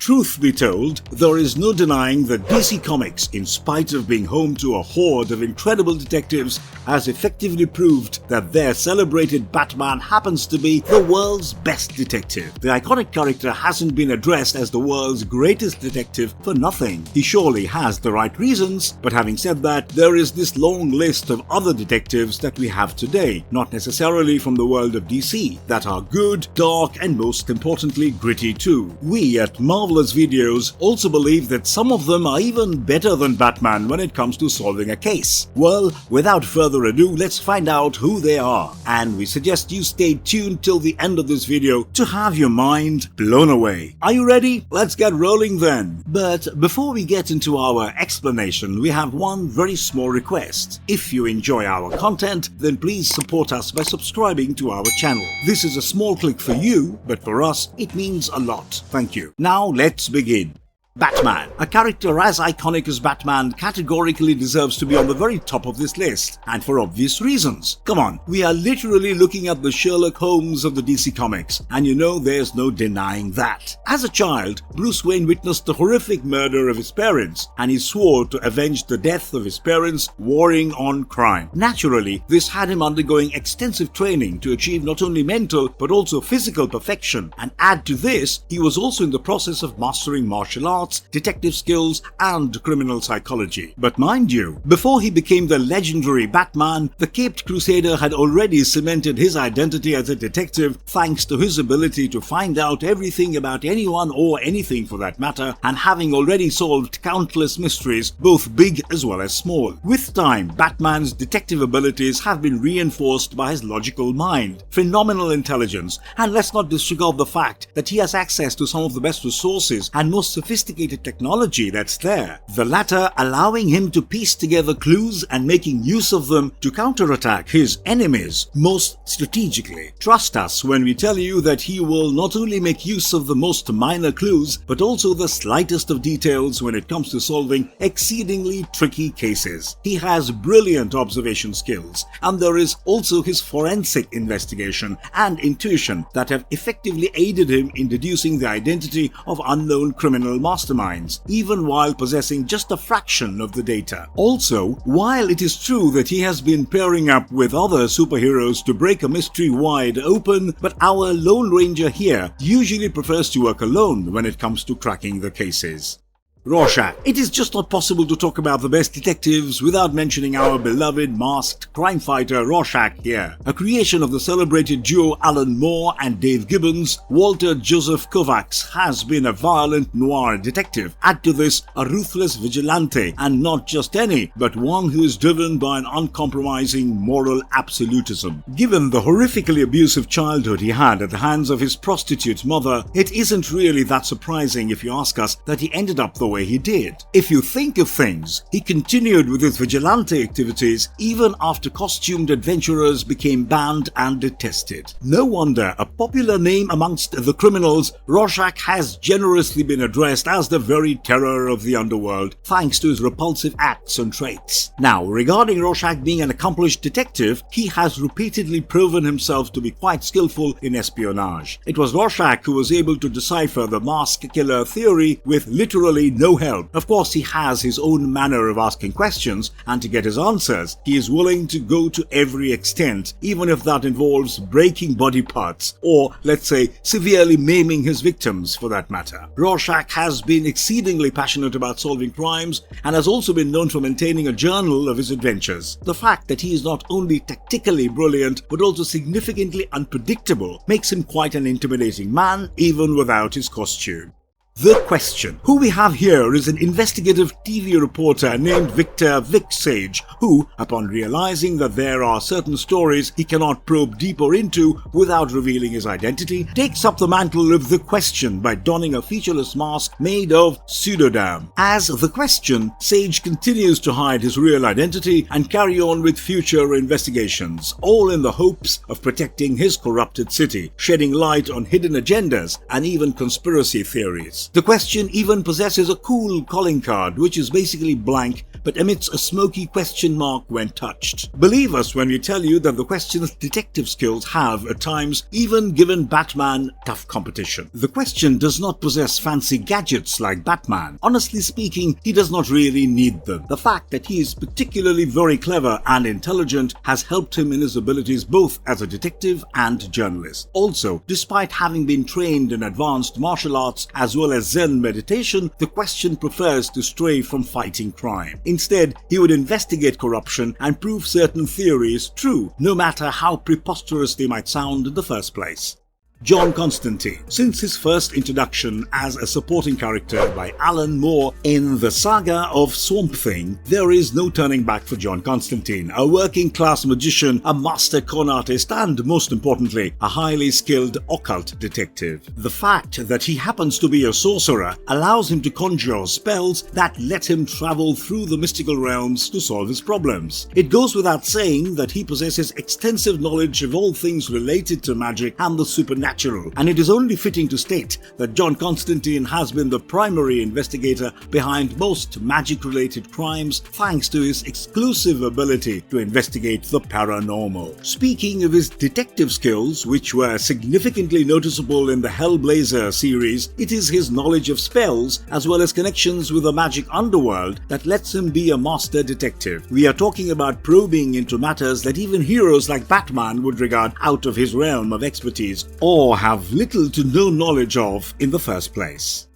Truth be told, there is no denying that DC Comics, in spite of being home to a horde of incredible detectives, has effectively proved that their celebrated Batman happens to be the world's best detective. The iconic character hasn't been addressed as the world's greatest detective for nothing. He surely has the right reasons, but having said that, there is this long list of other detectives that we have today, not necessarily from the world of DC, that are good, dark, and most importantly gritty too. We at Marvelous Videos also believe that some of them are even better than Batman when it comes to solving a case. Well, without further ado, let's find out who they are, and we suggest you stay tuned till the end of this video to have your mind blown away. Are you ready? Let's get rolling then. But before we get into our explanation, we have one very small request. If you enjoy our content, then please support us by subscribing to our channel. This is a small click for you, but for us, it means a lot. Thank you. Now let's begin. Batman. A character as iconic as Batman categorically deserves to be on the very top of this list, and for obvious reasons. Come on, we are literally looking at the Sherlock Holmes of the DC Comics, and you know there's no denying that. As a child, Bruce Wayne witnessed the horrific murder of his parents, and he swore to avenge the death of his parents, warring on crime. Naturally, this had him undergoing extensive training to achieve not only mental but also physical perfection, and add to this, he was also in the process of mastering martial arts, detective skills, and criminal psychology. But mind you, before he became the legendary Batman, the Caped Crusader had already cemented his identity as a detective thanks to his ability to find out everything about anyone or anything for that matter, and having already solved countless mysteries, both big as well as small. With time, Batman's detective abilities have been reinforced by his logical mind, phenomenal intelligence, and let's not disregard the fact that he has access to some of the best resources and most sophisticated technology that's there, the latter allowing him to piece together clues and making use of them to counterattack his enemies most strategically. Trust us when we tell you that he will not only make use of the most minor clues, but also the slightest of details when it comes to solving exceedingly tricky cases. He has brilliant observation skills, and there is also his forensic investigation and intuition that have effectively aided him in deducing the identity of unknown criminal masterminds, even while possessing just a fraction of the data. Also, while it is true that he has been pairing up with other superheroes to break a mystery wide open, but our Lone Ranger here usually prefers to work alone when it comes to cracking the cases. Rorschach. It is just not possible to talk about the best detectives without mentioning our beloved masked crime fighter Rorschach here. A creation of the celebrated duo Alan Moore and Dave Gibbons, Walter Joseph Kovacs has been a violent noir detective. Add to this a ruthless vigilante, and not just any, but one who is driven by an uncompromising moral absolutism. Given the horrifically abusive childhood he had at the hands of his prostitute mother, it isn't really that surprising if you ask us that he ended up the way he did. If you think of things, he continued with his vigilante activities even after costumed adventurers became banned and detested. No wonder a popular name amongst the criminals, Rorschach has generously been addressed as the very terror of the underworld, thanks to his repulsive acts and traits. Now, regarding Rorschach being an accomplished detective, he has repeatedly proven himself to be quite skillful in espionage. It was Rorschach who was able to decipher the mask killer theory with literally no help. Of course, he has his own manner of asking questions, and to get his answers, he is willing to go to every extent, even if that involves breaking body parts, or let's say severely maiming his victims for that matter. Rorschach has been exceedingly passionate about solving crimes and has also been known for maintaining a journal of his adventures. The fact that he is not only tactically brilliant but also significantly unpredictable makes him quite an intimidating man even without his costume. The Question. Who we have here is an investigative TV reporter named Victor Vic Sage, who, upon realizing that there are certain stories he cannot probe deeper into without revealing his identity, takes up the mantle of The Question by donning a featureless mask made of pseudoderm. As The Question, Sage continues to hide his real identity and carry on with future investigations, all in the hopes of protecting his corrupted city, shedding light on hidden agendas and even conspiracy theories. The Question even possesses a cool calling card, which is basically blank but emits a smoky question mark when touched. Believe us when we tell you that the Question's detective skills have, at times, even given Batman tough competition. The Question does not possess fancy gadgets like Batman. Honestly speaking, he does not really need them. The fact that he is particularly very clever and intelligent has helped him in his abilities both as a detective and journalist. Also, despite having been trained in advanced martial arts as well as Zen meditation, the Question prefers to stray from fighting crime. Instead, he would investigate corruption and prove certain theories true, no matter how preposterous they might sound in the first place. John Constantine. Since his first introduction as a supporting character by Alan Moore in the saga of Swamp Thing, there is no turning back for John Constantine, a working-class magician, a master con artist, and, most importantly, a highly skilled occult detective. The fact that he happens to be a sorcerer allows him to conjure spells that let him travel through the mystical realms to solve his problems. It goes without saying that he possesses extensive knowledge of all things related to magic and the supernatural, and it is only fitting to state that John Constantine has been the primary investigator behind most magic-related crimes thanks to his exclusive ability to investigate the paranormal. Speaking of his detective skills, which were significantly noticeable in the Hellblazer series, it is his knowledge of spells as well as connections with the magic underworld that lets him be a master detective. We are talking about probing into matters that even heroes like Batman would regard out of his realm of expertise or have little to no knowledge of in the first place.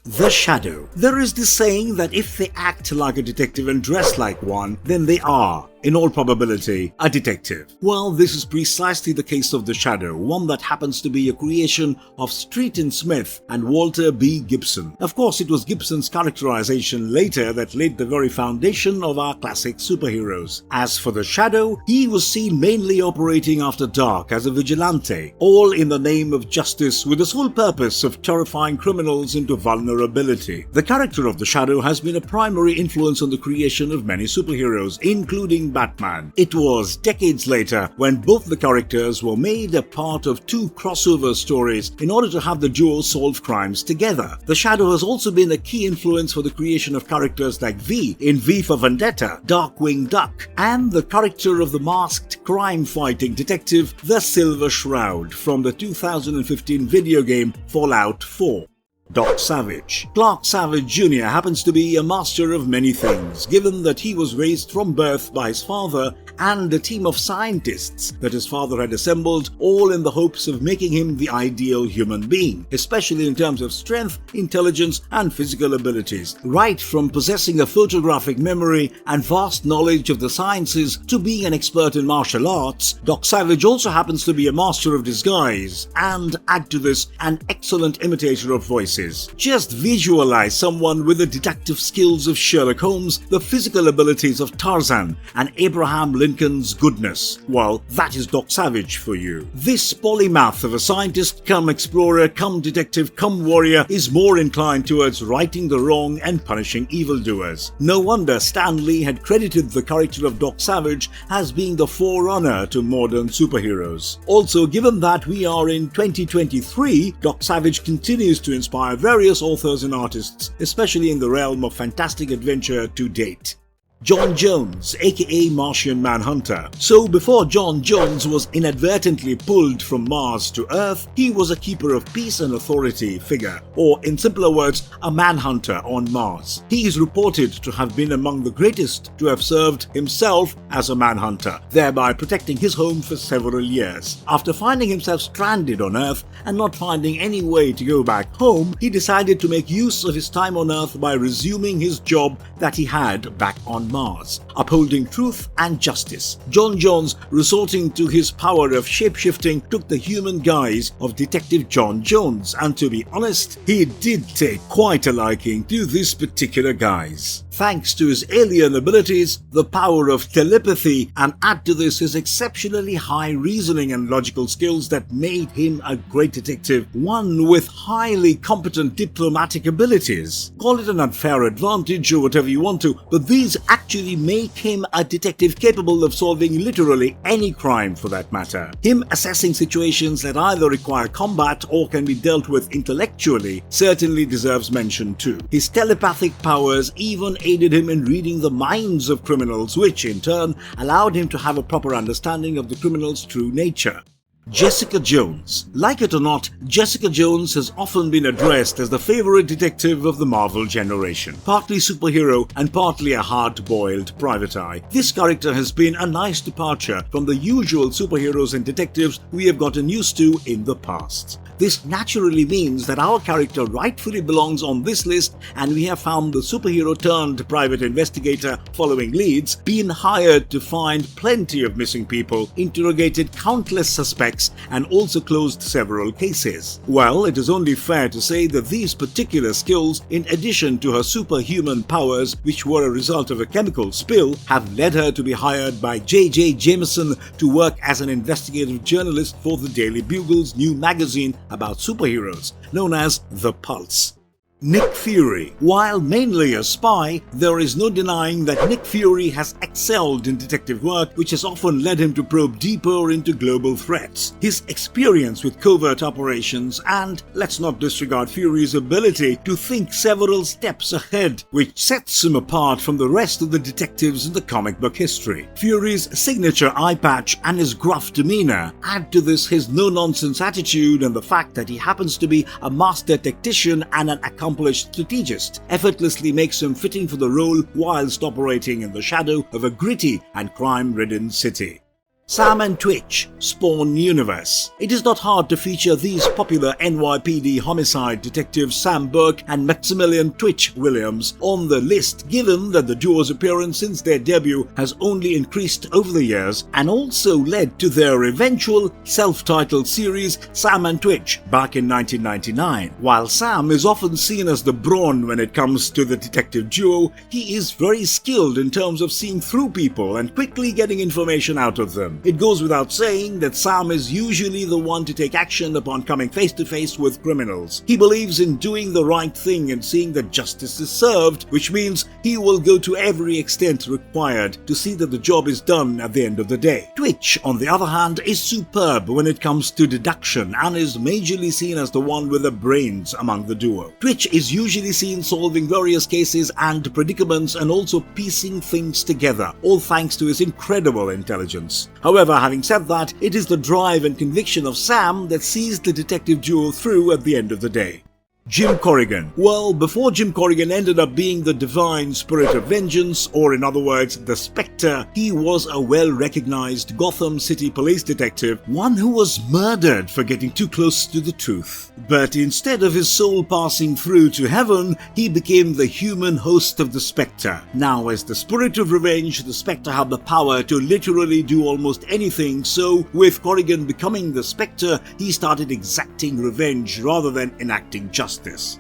The Shadow. There is this saying that if they act like a detective and dress like one, then they are, in all probability, a detective. Well, this is precisely the case of The Shadow, one that happens to be a creation of Streeton Smith and Walter B. Gibson. Of course, it was Gibson's characterization later that laid the very foundation of our classic superheroes. As for The Shadow, he was seen mainly operating after dark as a vigilante, all in the name of justice with the sole purpose of terrifying criminals into vulnerability. The character of The Shadow has been a primary influence on the creation of many superheroes, including Batman. It was decades later when both the characters were made a part of two crossover stories in order to have the duo solve crimes together. The Shadow has also been a key influence for the creation of characters like V in V for Vendetta, Darkwing Duck, and the character of the masked crime-fighting detective, the Silver Shroud, from the 2015 video game Fallout 4. Doc Savage. Clark Savage Jr. happens to be a master of many things, given that he was raised from birth by his father and a team of scientists that his father had assembled, all in the hopes of making him the ideal human being, especially in terms of strength, intelligence, and physical abilities. Right from possessing a photographic memory and vast knowledge of the sciences to being an expert in martial arts, Doc Savage also happens to be a master of disguise and, add to this, an excellent imitator of voices. Just visualize someone with the deductive skills of Sherlock Holmes, the physical abilities of Tarzan, and Abraham Lincoln's goodness. Well, that is Doc Savage for you. This polymath of a scientist come explorer come detective come warrior is more inclined towards righting the wrong and punishing evildoers. No wonder Stan Lee had credited the character of Doc Savage as being the forerunner to modern superheroes. Also, given that we are in 2023, Doc Savage continues to inspire various authors and artists, especially in the realm of fantastic adventure to date. Jon Jones, aka Martian Manhunter. So before Jon Jones was inadvertently pulled from Mars to Earth, he was a keeper of peace and authority figure, or in simpler words, a manhunter on Mars. He is reported to have been among the greatest to have served himself as a manhunter, thereby protecting his home for several years. After finding himself stranded on Earth and not finding any way to go back home, he decided to make use of his time on Earth by resuming his job that he had back on Mars, upholding truth and justice. Jon Jones, resorting to his power of shapeshifting, took the human guise of Detective Jon Jones, and to be honest, he did take quite a liking to this particular guise. Thanks to his alien abilities, the power of telepathy, and add to this his exceptionally high reasoning and logical skills that made him a great detective, one with highly competent diplomatic abilities. Call it an unfair advantage or whatever you want to, but these actually make him a detective capable of solving literally any crime for that matter. Him assessing situations that either require combat or can be dealt with intellectually certainly deserves mention too. His telepathic powers even aided him in reading the minds of criminals, which in turn allowed him to have a proper understanding of the criminal's true nature. Jessica Jones. Like it or not, Jessica Jones has often been addressed as the favorite detective of the Marvel generation. Partly superhero and partly a hard-boiled private eye, this character has been a nice departure from the usual superheroes and detectives we have gotten used to in the past. This naturally means that our character rightfully belongs on this list, and we have found the superhero turned private investigator following leads, been hired to find plenty of missing people, interrogated countless suspects, and also closed several cases. Well, it is only fair to say that these particular skills, in addition to her superhuman powers, which were a result of a chemical spill, have led her to be hired by J.J. Jameson to work as an investigative journalist for the Daily Bugle's new magazine about superheroes, known as The Pulse. Nick Fury. While mainly a spy, there is no denying that Nick Fury has excelled in detective work, which has often led him to probe deeper into global threats. His experience with covert operations and, let's not disregard Fury's ability to think several steps ahead, which sets him apart from the rest of the detectives in the comic book history. Fury's signature eye patch and his gruff demeanor add to this his no-nonsense attitude, and the fact that he happens to be a master tactician and an accomplished strategist effortlessly makes him fitting for the role whilst operating in the shadow of a gritty and crime-ridden city. Sam and Twitch, Spawn Universe. It is not hard to feature these popular NYPD homicide detectives Sam Burke and Maximilian Twitch Williams on the list, given that the duo's appearance since their debut has only increased over the years and also led to their eventual self-titled series Sam and Twitch back in 1999. While Sam is often seen as the brawn when it comes to the detective duo, he is very skilled in terms of seeing through people and quickly getting information out of them. It goes without saying that Sam is usually the one to take action upon coming face to face with criminals. He believes in doing the right thing and seeing that justice is served, which means he will go to every extent required to see that the job is done at the end of the day. Twitch, on the other hand, is superb when it comes to deduction and is majorly seen as the one with the brains among the duo. Twitch is usually seen solving various cases and predicaments and also piecing things together, all thanks to his incredible intelligence. However, having said that, it is the drive and conviction of Sam that sees the detective duo through at the end of the day. Jim Corrigan. Well, before Jim Corrigan ended up being the divine spirit of vengeance, or in other words, the Spectre, he was a well-recognized Gotham City police detective, one who was murdered for getting too close to the truth. But instead of his soul passing through to heaven, he became the human host of the Spectre. Now, as the spirit of revenge, the Spectre had the power to literally do almost anything, so with Corrigan becoming the Spectre, he started exacting revenge rather than enacting justice.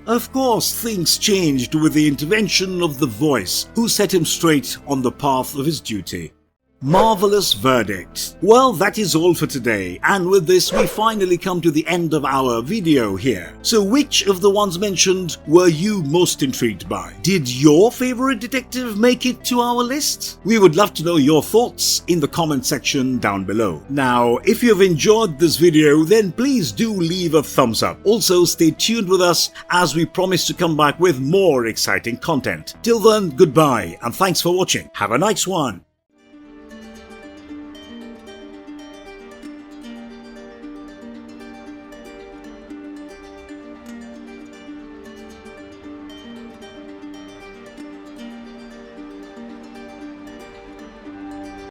Of course, things changed with the intervention of the Voice, who set him straight on the path of his duty. Marvelous verdict. Well, that is all for today, and with this we finally come to the end of our video here. So which of the ones mentioned were you most intrigued by? Did your favorite detective make it to our list? We would love to know your thoughts in the comment section down below. Now, if you've enjoyed this video, then please do leave a thumbs up. Also, stay tuned with us as we promise to come back with more exciting content. Till then, goodbye and thanks for watching. Have a nice one.